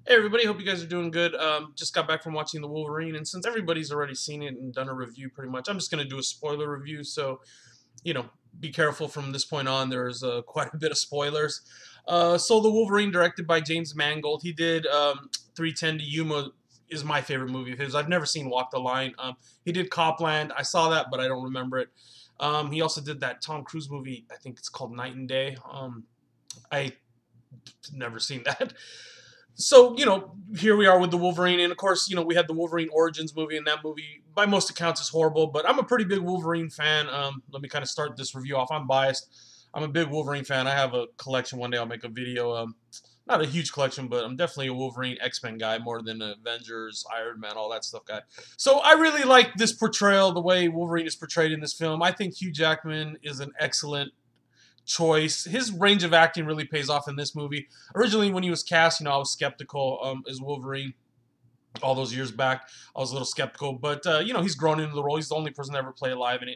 Hey everybody, hope you guys are doing good. Just got back from watching the Wolverine, and since everybody's already seen it and done a review pretty much, I'm just going to do a spoiler review, so, you know, be careful from this point on. There's quite a bit of spoilers. So the Wolverine, directed by James Mangold, he did 310 to Yuma is my favorite movie of his. I've never seen Walk the Line. He did Copland. I saw that, but I don't remember it. He also did that Tom Cruise movie, I think it's called Night and Day. I never seen that. So, here we are with the Wolverine, and of course, we had the Wolverine Origins movie, and that movie, by most accounts, is horrible, but I'm a pretty big Wolverine fan. Let me kind of start this review off. I'm biased. I'm a big Wolverine fan. I have a collection. One day I'll make a video. Not a huge collection, but I'm definitely a Wolverine X-Men guy more than Avengers, Iron Man, all that stuff guy. So I really like this portrayal, the way Wolverine is portrayed in this film. I think Hugh Jackman is an excellent choice. His range of acting really pays off in this movie. Originally, when he was cast, I was skeptical as Wolverine. All those years back, I was a little skeptical, but he's grown into the role. He's the only person to ever play live, and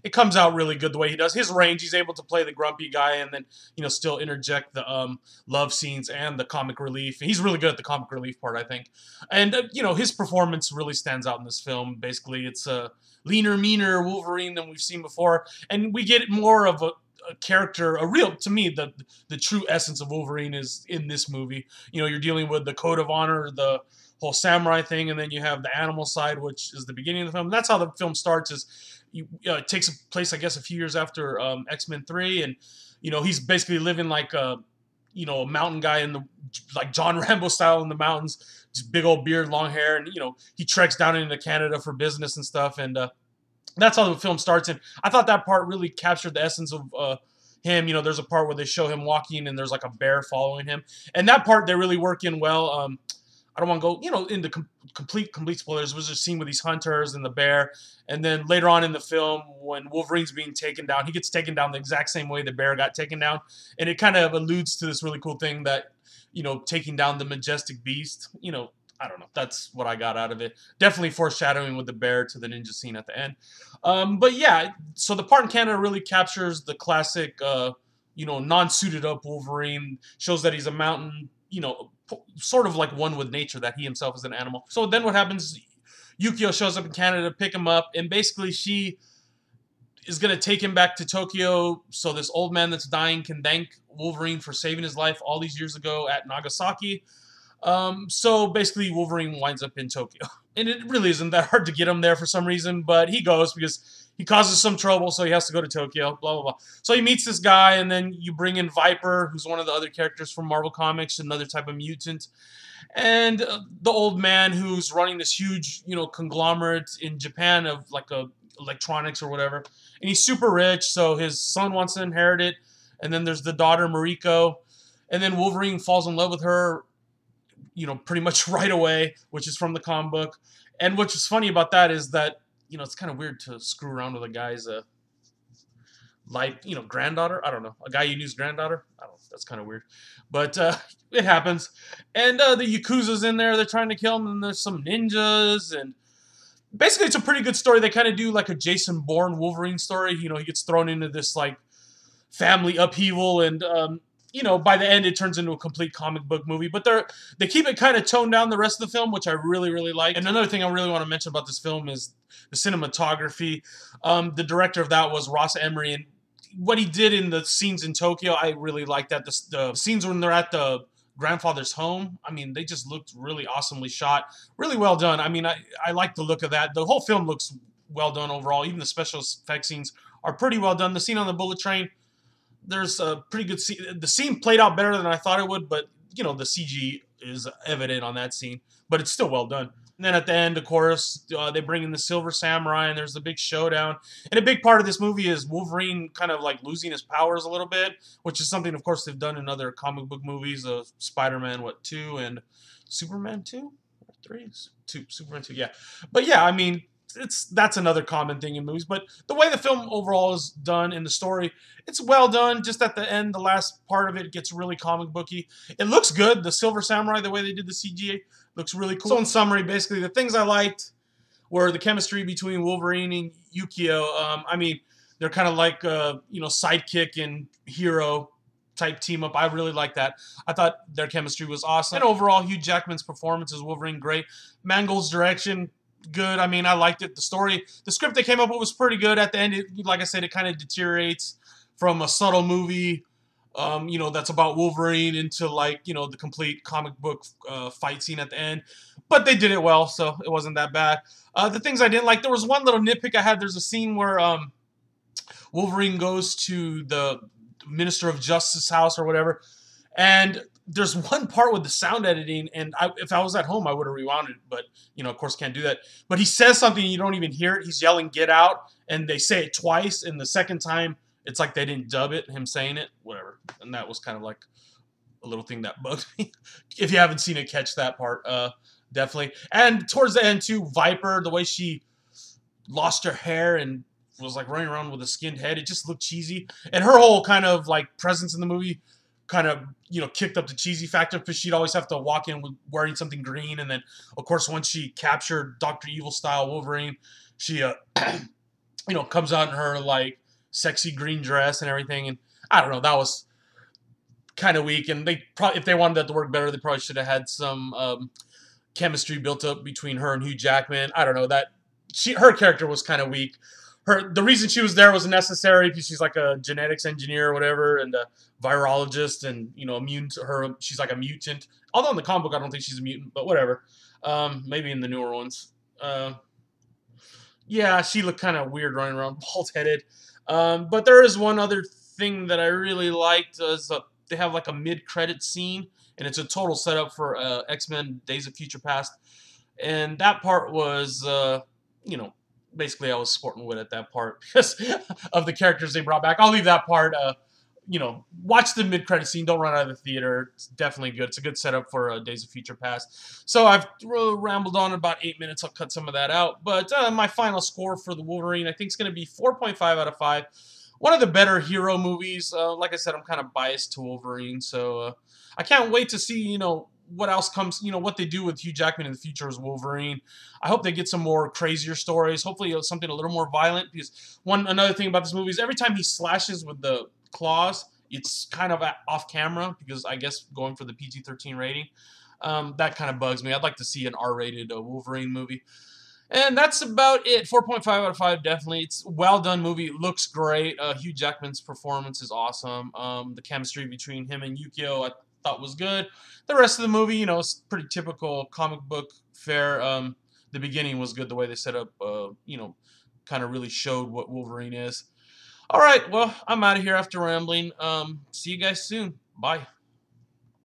it comes out really good the way he does. His range, he's able to play the grumpy guy, and then still interject the love scenes and the comic relief. He's really good at the comic relief part, I think. And his performance really stands out in this film. Basically, it's a leaner, meaner Wolverine than we've seen before, and we get more of a character, to me, the true essence of Wolverine is in this movie. You're dealing with the code of honor, the whole samurai thing, and then you have the animal side, which is the beginning of the film. That's how the film starts. It takes place, I guess, a few years after X-Men 3, and he's basically living like a mountain guy in the like John Rambo style in the mountains, just big old beard, long hair, and he treks down into Canada for business and stuff, and that's how the film starts. And I thought that part really captured the essence of him. There's a part where they show him walking, and there's like a bear following him, and that part they really work in well. I don't want to go, into complete spoilers. There's a scene with these hunters and the bear, and then later on in the film, when Wolverine's being taken down, he gets taken down the exact same way the bear got taken down, and it kind of alludes to this really cool thing that, taking down the majestic beast. I don't know. That's what I got out of it. Definitely foreshadowing with the bear to the ninja scene at the end. But yeah, so the part in Canada really captures the classic, non-suited up Wolverine. Shows that he's a mountain, sort of like one with nature, that he himself is an animal. So then what happens, Yukio shows up in Canada to pick him up, and basically she is going to take him back to Tokyo so this old man that's dying can thank Wolverine for saving his life all these years ago at Nagasaki. So basically Wolverine winds up in Tokyo. And it really isn't that hard to get him there for some reason, but he goes because he causes some trouble, so he has to go to Tokyo, blah, blah, blah. So he meets this guy, and then you bring in Viper, who's one of the other characters from Marvel Comics, another type of mutant. And the old man who's running this huge, conglomerate in Japan of like electronics or whatever. And he's super rich, so his son wants to inherit it. And then there's the daughter, Mariko. And then Wolverine falls in love with her, pretty much right away, which is from the comic book. And what's just funny about that is that, it's kind of weird to screw around with a guy's, granddaughter. I don't know. A guy you knew's granddaughter. I don't know. That's kind of weird. But it happens. And the Yakuza's in there. They're trying to kill him. And there's some ninjas. And basically, it's a pretty good story. They kind of do like a Jason Bourne Wolverine story. He gets thrown into this, like, family upheaval. And, by the end, it turns into a complete comic book movie. But they keep it kind of toned down the rest of the film, which I really, really like. And another thing I really want to mention about this film is the cinematography. The director of that was Ross Emery, and what he did in the scenes in Tokyo, I really like that. The scenes when they're at the grandfather's home, I mean, they just looked really awesomely shot. Really well done. I mean, I like the look of that. The whole film looks well done overall. Even the special effects scenes are pretty well done. The scene on the bullet train, there's a pretty good scene. The scene played out better than I thought it would, but, the CG is evident on that scene. But it's still well done. And then at the end, of course, they bring in the Silver Samurai, and there's the big showdown. And a big part of this movie is Wolverine kind of like losing his powers a little bit, which is something, of course, they've done in other comic book movies. Spider-Man, 2, and Superman 2? Or 3? 2, Superman 2, yeah. But yeah, I mean, that's another common thing in movies. But the way the film overall is done in the story, it's well done. Just at the end, the last part of it gets really comic booky. It looks good. The Silver Samurai, the way they did the CGI, looks really cool. So in summary, basically, the things I liked were the chemistry between Wolverine and Yukio. I mean, they're kind of like, sidekick and hero type team up. I really like that. I thought their chemistry was awesome. And overall, Hugh Jackman's performance as Wolverine, great. Mangold's direction, good. I mean, I liked it. The story, the script they came up with was pretty good. At the end, like I said, it kind of deteriorates from a subtle movie, you know, that's about Wolverine into, like, you know, the complete comic book fight scene at the end. But they did it well, so it wasn't that bad. The things I didn't like, there was one little nitpick I had. There's a scene where Wolverine goes to the Minister of Justice house or whatever, and there's one part with the sound editing, and if I was at home, I would have rewound it, but, you know, of course, can't do that. But he says something, and you don't even hear it. He's yelling, "Get out," and they say it twice, and the second time, it's like they didn't dub it, him saying it, whatever. And that was kind of like a little thing that bugged me. If you haven't seen it, catch that part, definitely. And towards the end, too, Viper, the way she lost her hair and was like running around with a skinned head, it just looked cheesy. And her whole kind of like presence in the movie kind of, you know, kicked up the cheesy factor, because she'd always have to walk in with wearing something green. And then, of course, once she captured Dr. Evil style Wolverine, she, you know, comes out in her like sexy green dress and everything. And I don't know, that was kind of weak. And they probably, if they wanted that to work better, they probably should have had some chemistry built up between her and Hugh Jackman. I don't know, that her character was kind of weak. The reason she was there was necessary because she's like a genetics engineer or whatever, and a virologist, and, you know, immune to her. She's like a mutant. Although in the comic book, I don't think she's a mutant, but whatever. Maybe in the newer ones. Yeah, she looked kind of weird running around bald-headed. But there is one other thing that I really liked. They have like a mid-credit scene, and it's a total setup for X-Men Days of Future Past. And that part was, you know, basically I was sporting with at that part because of the characters they brought back. I'll leave that part, you know, watch the mid-credit scene. Don't run out of the theater. It's definitely good. It's a good setup for Days of Future Past. So I've rambled on about 8 minutes. I'll cut some of that out. But my final score for the Wolverine, I think, is going to be 4.5 out of 5. One of the better hero movies. Like I said, I'm kind of biased to Wolverine, so I can't wait to see, you know, what else comes, you know, what they do with Hugh Jackman in the future as Wolverine. I hope they get some more crazier stories. Hopefully something a little more violent, because another thing about this movie is every time he slashes with the claws, it's kind of off camera, because I guess going for the PG-13 rating. That kind of bugs me. I'd like to see an R-rated Wolverine movie. And that's about it. 4.5 out of 5, definitely. It's a well-done movie. It looks great. Hugh Jackman's performance is awesome. The chemistry between him and Yukio, I thought was good. The rest of the movie, you know, it's pretty typical comic book fare. The beginning was good, the way they set up, you know, kind of really showed what Wolverine is. All right, well, I'm out of here after rambling. See you guys soon. Bye.